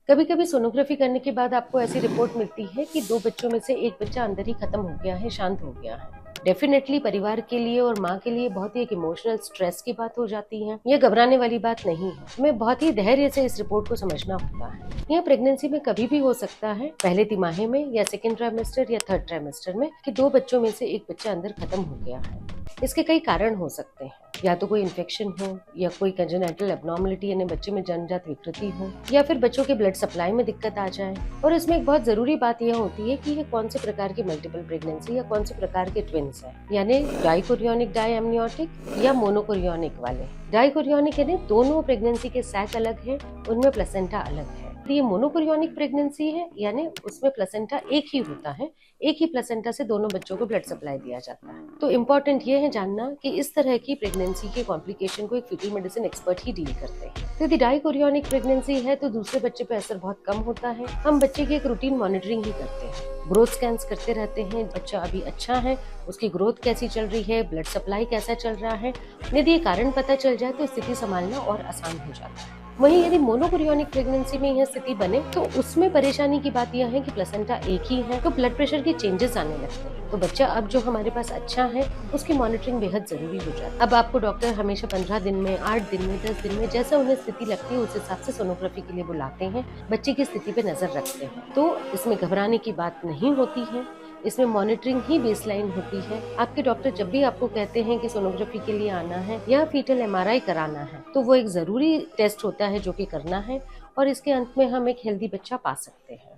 कभी कभी सोनोग्राफी करने के बाद आपको ऐसी रिपोर्ट मिलती है कि 2 बच्चों में से एक बच्चा अंदर ही खत्म हो गया है, शांत हो गया है। डेफिनेटली परिवार के लिए और माँ के लिए बहुत ही एक इमोशनल स्ट्रेस की बात हो जाती है। यह घबराने वाली बात नहीं है। हमें बहुत ही धैर्य से इस रिपोर्ट को समझना होता है। यह प्रेगनेंसी में कभी भी हो सकता है, पहले तिमाही में या सेकेंड ट्राइमेस्टर या थर्ड ट्राइमेस्टर में, कि 2 बच्चों में से एक बच्चा अंदर खत्म हो गया है। इसके कई कारण हो सकते हैं, या तो कोई इन्फेक्शन हो, या कोई कंजेनिटल एब्नॉर्मलिटी यानी बच्चे में जन्मजात विकृति हो, या फिर बच्चों के ब्लड सप्लाई में दिक्कत आ जाए। और इसमें एक बहुत जरूरी बात यह होती है कि ये कौन से प्रकार की मल्टीपल प्रेगनेंसी या कौन से प्रकार के ट्विंस है, यानी डाइकोरियोनिक डायएमनियोटिक या मोनोकोरियोनिक वाले। डाइकोरियोनिक यानी दोनों प्रेगनेंसी के सैक अलग है, उनमें प्लेसेंटा अलग है। ये मोनोकोरियोनिक प्रेगनेंसी है, यानी उसमें प्लेसेंटा एक ही होता है, एक ही प्लेसेंटा से दोनों बच्चों को ब्लड सप्लाई दिया जाता है। तो इम्पोर्टेंट ये है जानना कि इस तरह की प्रेगनेंसी के कॉम्प्लिकेशन को एक फीटल मेडिसिन एक्सपर्ट ही डील करते हैं। तो यदि डाइकोरियोनिक प्रेगनेंसी है तो दूसरे बच्चे पे असर बहुत कम होता है। हम बच्चे की एक रूटीन मॉनिटरिंग ही करते हैं, ग्रोथ स्कैन्स करते रहते हैं, बच्चा अभी अच्छा है, उसकी ग्रोथ कैसी चल रही है, ब्लड सप्लाई कैसा चल रहा है। यदि ये कारण पता चल जाए तो स्थिति संभालना और आसान हो जाता है। वहीं यदि मोनोकोरियोनिक प्रेगनेंसी में यह स्थिति बने तो उसमें परेशानी की बात यह है कि प्लेसेंटा एक ही है, तो ब्लड प्रेशर के चेंजेस आने लगते हैं। तो बच्चा अब जो हमारे पास अच्छा है, उसकी मॉनिटरिंग बेहद जरूरी हो जाती है। अब आपको डॉक्टर हमेशा 15 दिन में, 8 दिन में, 10 दिन में, जैसा उन्हें स्थिति लगती है उस हिसाब से सोनोग्राफी के लिए बुलाते हैं, बच्चे की स्थिति पे नजर रखते हैं। तो इसमें घबराने की बात नहीं होती है, इसमें मॉनिटरिंग ही बेसलाइन होती है। आपके डॉक्टर जब भी आपको कहते हैं कि सोनोग्राफी के लिए आना है या फीटल एमआरआई कराना है, तो वो एक जरूरी टेस्ट होता है जो कि करना है, और इसके अंत में हम एक हेल्दी बच्चा पा सकते हैं।